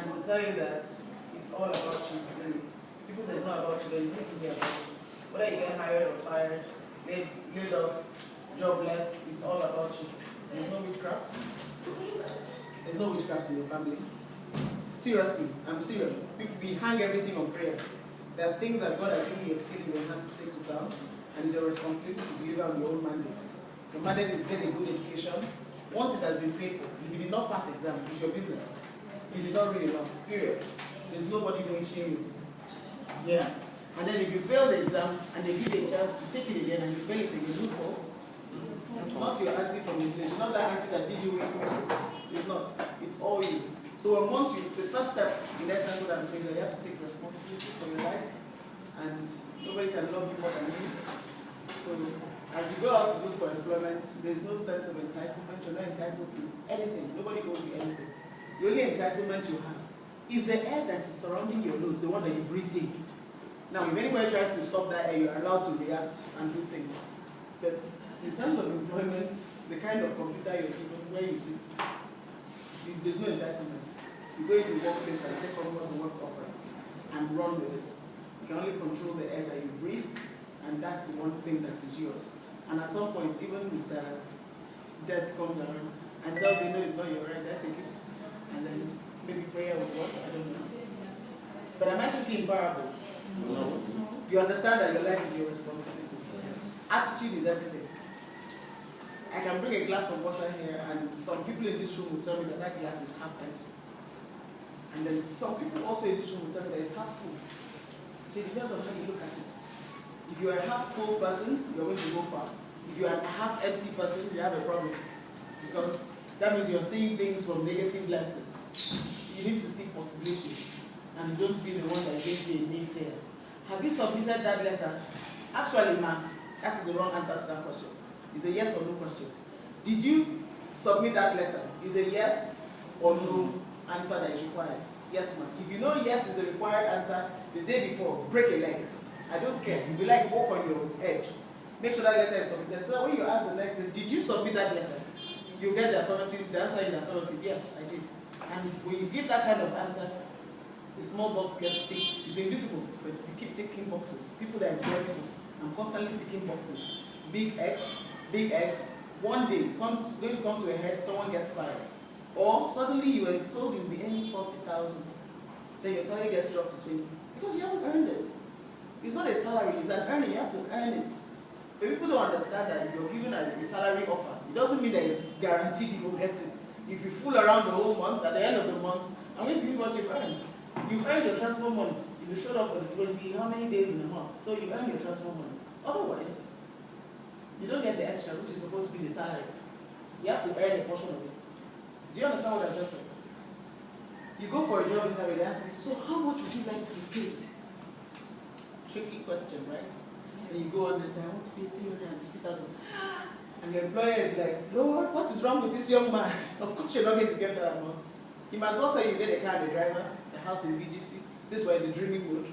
and to tell you that it's all about you. Really. People say it's not about you, then it needs to be about you. Whether you get hired or fired, laid off, jobless, it's all about you. There's no witchcraft. There's no witchcraft in your family. Seriously, I'm serious. We hang everything on prayer. There are things that God has given you a skill in your hand to take to town, and it's your responsibility to deliver on your own mandate. Your mandate is get a good education. Once it has been paid for, if you did not pass exam, it's your business. You did not read enough, period. There's nobody going to shame you. Yeah? And then if you fail the exam, and they give you a chance to take it again, and you fail it again, whose fault? Not your auntie from the village, not that auntie that did you with you. It's not. It's all you. So once you, the first step in essence what I'm saying is that you have to take responsibility for your life, and nobody can love you more than you. So as you go out to look for employment, there's no sense of entitlement. You're not entitled to anything. Nobody owes you anything. The only entitlement you have is the air that is surrounding your nose, the one that you breathe in. Now, if anyone tries to stop that air, you are allowed to react and do things. But in terms of employment, the kind of computer you're given, where you sit, there's no entitlement. You go into a workplace and take on what the work offers and run with it. You can only control the air that you breathe, and that's the one thing that is yours. And at some point, even Mr. Death comes around and tells you, no, it's not your right, I take it. And then maybe prayer will work, I don't know. But am I speaking in parables? No. You understand that your life is your responsibility. Attitude is everything. I can bring a glass of water here, and some people in this room will tell me that that glass is half empty. And then some people also in this room will tell me that it's half full. So it depends on how you look at it. If you're a half full person, you're going to go far. If you're a half empty person, you have a problem. Because that means you're seeing things from negative lenses. You need to see possibilities. And don't be the one that gives you a naysayer. Have you submitted that letter? Actually, ma'am, that is the wrong answer to that question. It's a yes or no question. Did you submit that letter? Is a yes or no answer that is required? Yes, ma'am. If you know yes is the required answer, the day before, break a leg. I don't care. You'll be like, walk on your head. Make sure that letter is submitted. So when you ask the next day, did you submit that letter? You get the affirmative, the answer in the affirmative. Yes, I did. And when you give that kind of answer, the small box gets ticked. It's invisible, but you keep ticking boxes. People that employ people, I'm constantly ticking boxes. Big X, big X. One day it's going to come to a head, someone gets fired. Or suddenly you were told you'll be earning 40,000. Then your salary gets dropped to 20. Because you haven't earned it. It's not a salary, it's an earning, you have to earn it. But people don't understand that you're given a salary offer. It doesn't mean that it's guaranteed you will get it. If you fool around the whole month, at the end of the month, I'm going to give you what you've earned. You've earned your transport money. If you showed up for the 20, how many days in a month? So you earn your transport money. Otherwise, you don't get the extra, which is supposed to be the salary. You have to earn a portion of it. Do you understand what I just said? You go for a job interview, they ask you, so how much would you like to be paid? Tricky question, right? Then you go on and I want to pay 350,000. And the employer is like, Lord, what is wrong with this young man? Of course you're not going to get that amount. He must well tell you get a car and a driver, a house in VGC. Since we're in the dreaming mood,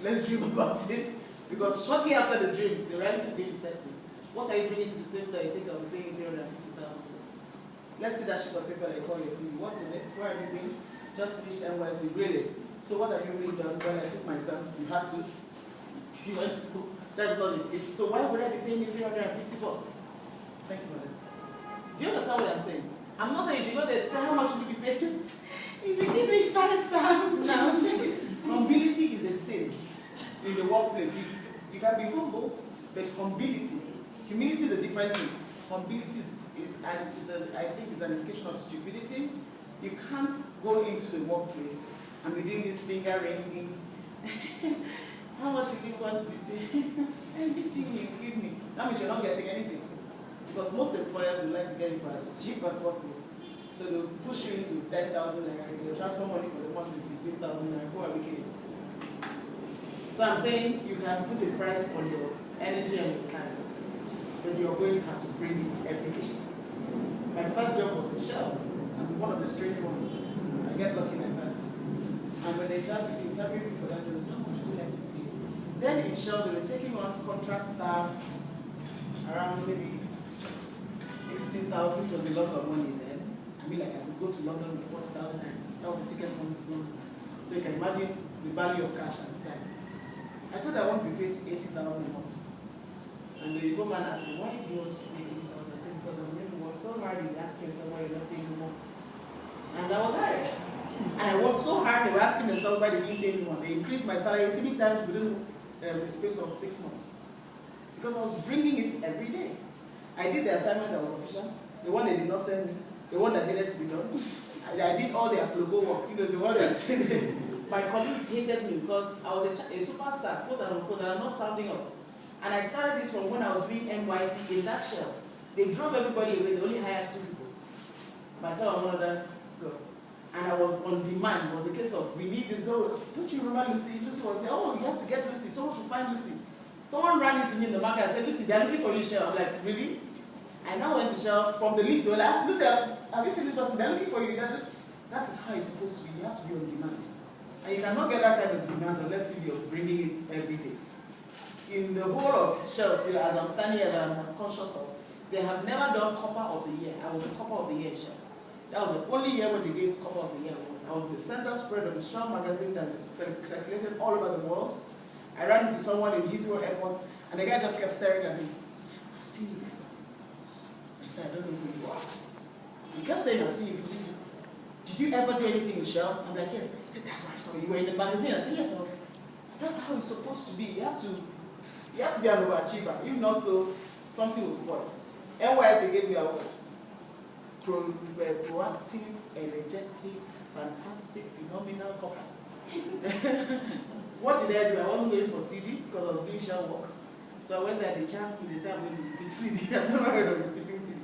let's dream about it. Because shortly after the dream, the reality is going to set in. What are you bringing to the table that you think I'll be paying 350,000? Let's see that sheet of paper they call your CV. What's in it? Where have you been? Just finished NYC, graded. So what have you really done? Well, I took my exam. You had to. You went to school. That's not the fit. So why would I be paying you 350 bucks? Thank you, madam. Do you understand what I'm saying? I'm not saying you should go there to say how much will you be paying. If you give me 5,000 now, take it. Humility is a sin in the workplace. You can be humble, but humility is a different thing. Humility I think is an indication of stupidity. You can't go into the workplace and be doing this finger ringing. How much do you want to be paid? Anything you give me. That means you're not getting anything. Because most employers would like to get it for as cheap as possible. So they'll push you into 10,000 naira. Your transfer money for the month is 15,000 naira. Who are we kidding? So I'm saying you can put a price on your energy and your time. But you're going to have to bring it every day. My first job was in Shell. I'm one of the strange ones. I get lucky like that. And when they interviewed me for that job, they said, how much would you like to pay? Then in Shell, they were taking on contract staff around maybe 16,000, which was a lot of money then. I mean, like I could go go to London with 40,000 naira. That was the ticket from London. So you can imagine the value of cash at the time. I told her I want to be paid 80,000 a month. And the woman asked me, why do you want to pay 80,000? I said, because I'm making work so hard in asking someone you're not paying more. And I was hired. And I worked so hard, they were asking themselves why they didn't pay me more. They increased my salary 3 times within the space of 6 months. Because I was bringing it every day. I did the assignment that was official, the one they did not send me, the one that needed to be done. I did all their logo work, the one that my colleagues hated me because I was a superstar, quote and unquote, and I'm not sounding up. And I started this from when I was doing NYC in that shell. They drove everybody away, they only hired 2 people. Myself and one other girl. And I was on demand. It was a case of, we need this. Oh, don't you remember Lucy? Lucy was saying, oh, you have to get Lucy. Someone should find Lucy. Someone ran into me in the market and said, Lucy, they're looking for you, Shell. I'm like, really? I now went to Shell from the lift. They were like, Lucy, have you seen this person? They're looking for you. That is how it's supposed to be. You have to be on demand. And you cannot get that kind of demand unless you're bringing it every day. In the whole of Shell, till as I'm standing here, I'm conscious of, they have never done Copper of the Year. I was the Copper of the Year in Shell. That was the only year when they gave Copper of the Year award. I was the center spread of the Shell magazine that is circulated all over the world. I ran into someone in Heathrow Airport, and the guy just kept staring at me. I've seen you before. I said, I don't know who you are. He kept saying, I've seen you before. He said, did you ever do anything in Shell? I'm like, yes. He said, that's why I saw you. You were in the magazine. I said, yes. I was like, that's how it's supposed to be. You have to be an overachiever. If not so, something will spoil. NYS gave me an award. Proactive, energetic, fantastic, phenomenal couple. What did I do? I wasn't going for CD because I was doing Shell work. So I went there, they chanced me, they said I'm going to repeat CD. I've never heard of repeating CD.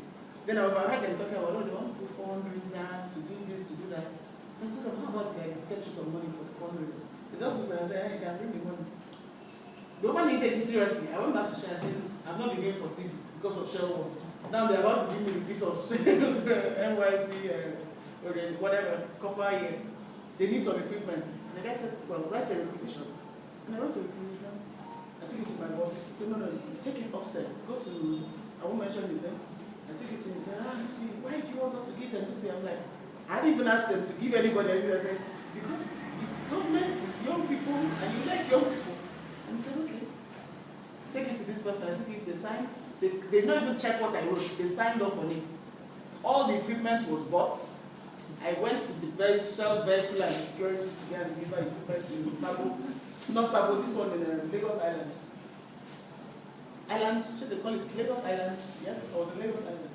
Then I heard them talking about, oh, they want to do fundraiser, to do this, to do that. So I told them, how about I get you some money for the fundraiser? They just looked at me and said, hey, you can bring me money. The woman didn't take me seriously. I went back to Shell and said, I've not been going for CD because of Shell work. Now they're about to give me a bit of NYC, whatever, Copper year. They need some equipment. And the guy said, well, write a requisition. And I wrote a requisition. I took it to my boss. He said, no, take it upstairs. Go to, I won't mention his name. I took it to him and said, Lucy, why do you want us to give them this thing? I'm like, I didn't even ask them to give anybody anything. I said, because it's government, it's young people, and you like young people. And he said, okay. Take it to this person. I took it, they signed. They did not even check what I wrote. They signed off on it. All the equipment was bought. I went with the Shell vehicle and security to get and deliver equipment in Sabo. Not Sabo, this one in Lagos Island. Island, should they call it Lagos Island? Yeah, it was in Lagos Island.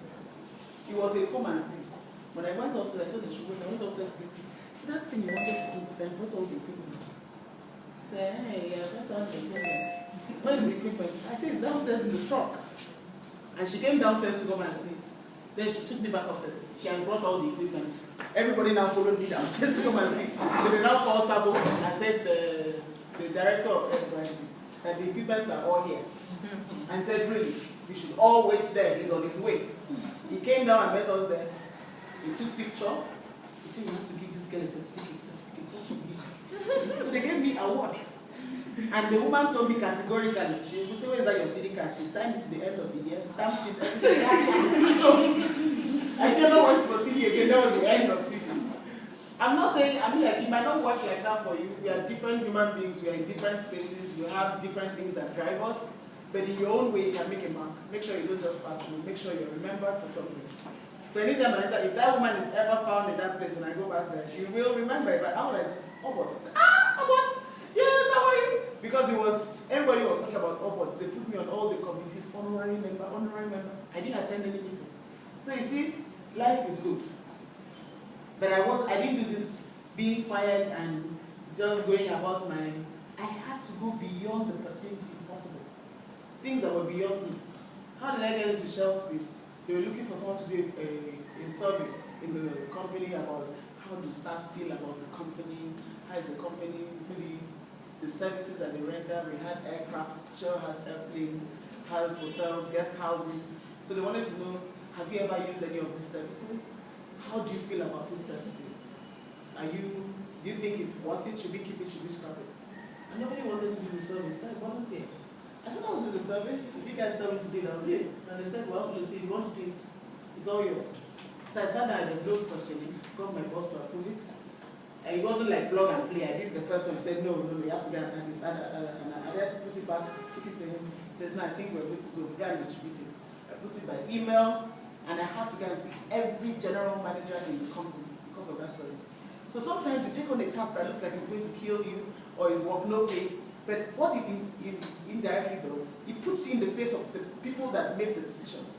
It was a come and see. When I went upstairs, I told the children, I went upstairs to see that thing you wanted to do, then brought all the equipment. I said, hey, I brought all the equipment. Where is the equipment? I said, it's downstairs in the truck. And she came downstairs to come and see it. Then she took me back upstairs. She had brought all the equipment. Everybody now followed me downstairs to come and see. So they now called Sabo and said the director of FYC that the equipments are all here. And said, really, we should all wait there. He's on his way. He came down and met us there. He took picture. He said, you have to give this girl a certificate. What should we give? So they gave me an award. And the woman told me categorically, she said, where is that your CD card? She signed it to the end of the year, stamped it, everything. So I never went for CD again. That was the end of CD. I'm not saying, I mean, like, it might not work like that for you. We are different human beings. We are in different spaces. You have different things that drive us. But in your own way, you can make a mark. Make sure you don't just pass through. Make sure you're remembered for something. So anytime I enter, if that woman is ever found in that place when I go back there, she will remember it. But I'm like, Obot. Obot. Yes, how are you? Because it was, everybody was talking about Obot. They put me on all the committees, honorary member. I didn't attend any meeting. So you see, life is good. But I didn't do this being quiet and just going about I had to go beyond the perceived impossible. Things that were beyond me. How did I get into Shell space? They were looking for someone to do a survey in the company about how do staff feel about the company, how is the company, maybe the services that they render. We had aircrafts, Shell has airplanes, has hotels, guest houses. So they wanted to know, have you ever used any of these services? How do you feel about these services? Do you think it's worth it? Should we keep it? Should we scrap it? And nobody wanted to do the survey, so I volunteered. I said, I'll do the survey. If you guys tell me to do it, I'll do it. And they said, well, Lucy, if you want to do it, it's all yours. So I sat down and wrote questioning, got my boss to approve it. And it wasn't like plug and play. I did the first one. He said, no, you have to get this, and I then put it back, took it to him. He says, no, I think we're good to go. We got to distribute it. I put it by email, and I had to go and see every general manager in the company because of that study. So sometimes you take on a task that looks like it's going to kill you, or is work no pay, but what it indirectly does, it puts you in the face of the people that make the decisions.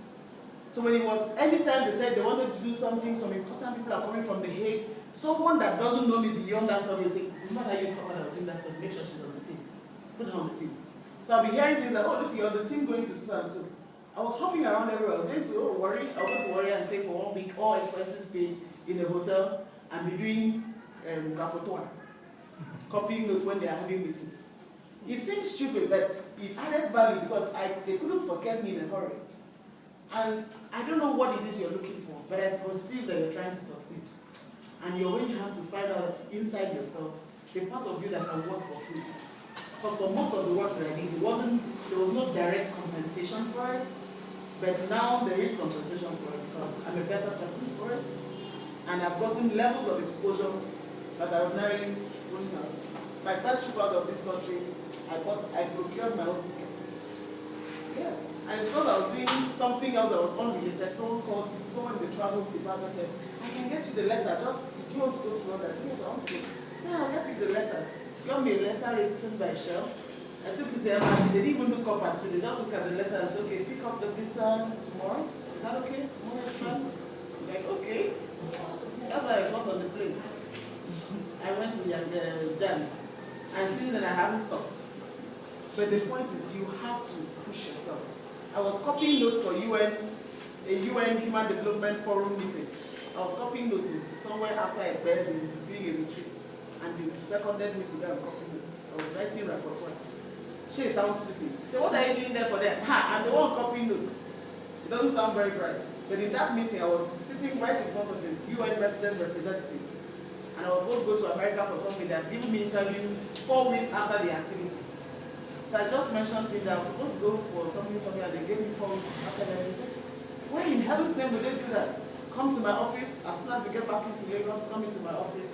So when it was, anytime they said they wanted to do something, some important people are coming from The Hague, someone that doesn't know me beyond that stuff will say, no matter you come when I was doing that stuff, make sure she's on the team. Put her on the team. So I'll be hearing things like, oh, Lucy, you're on the team going to so and so. I was hopping around everywhere. I was going to Worry. I went to Worry and stay for 1 week, all expenses paid in a hotel, and be doing rapporteur, copying notes when they are having meetings. It seems stupid, but it added value because they couldn't forget me in a hurry. And I don't know what it is you're looking for, but I perceive that you're trying to succeed. And you're going to have to find out inside yourself the part of you that can work for free. Because for most of the work that I did, there was no direct compensation for it, but now there is compensation for it because I'm a better person for it. And I've gotten levels of exposure that I ordinarily wouldn't have. My first trip out of this country, I procured my own tickets. Yes. And it's because I was doing something else that was unrelated. Someone in the travels department said, I can get you the letter, just, do you want to go to London? I said, yes, I want to go. I said, I'll get you the letter. Got me a letter written by Shell. I took it to embassy. They didn't even look up at me. They just looked at the letter and said, okay, pick up the visa tomorrow. Is that okay? Tomorrow is fine. I'm like, okay. That's why I got on the plane. I went to Jan. And since then, I haven't stopped. But the point is, you have to push yourself. I was copying notes for a UN Human Development Forum meeting. I was copying notes somewhere after a bed doing a retreat. And they seconded me to go and copy notes. I was writing rapporteur. She sounds stupid. He said, what are you doing there for them? Ha! And the one copying notes. It doesn't sound very bright. But in that meeting, I was sitting right in front of the UN President representative. And I was supposed to go to America for something that gave me an interview 4 weeks after the activity. So I just mentioned to him that I was supposed to go for something, and they gave me 4 weeks after that. He said, why in heaven's name would they do that? Come to my office, as soon as we get back into Lagos, come into my office.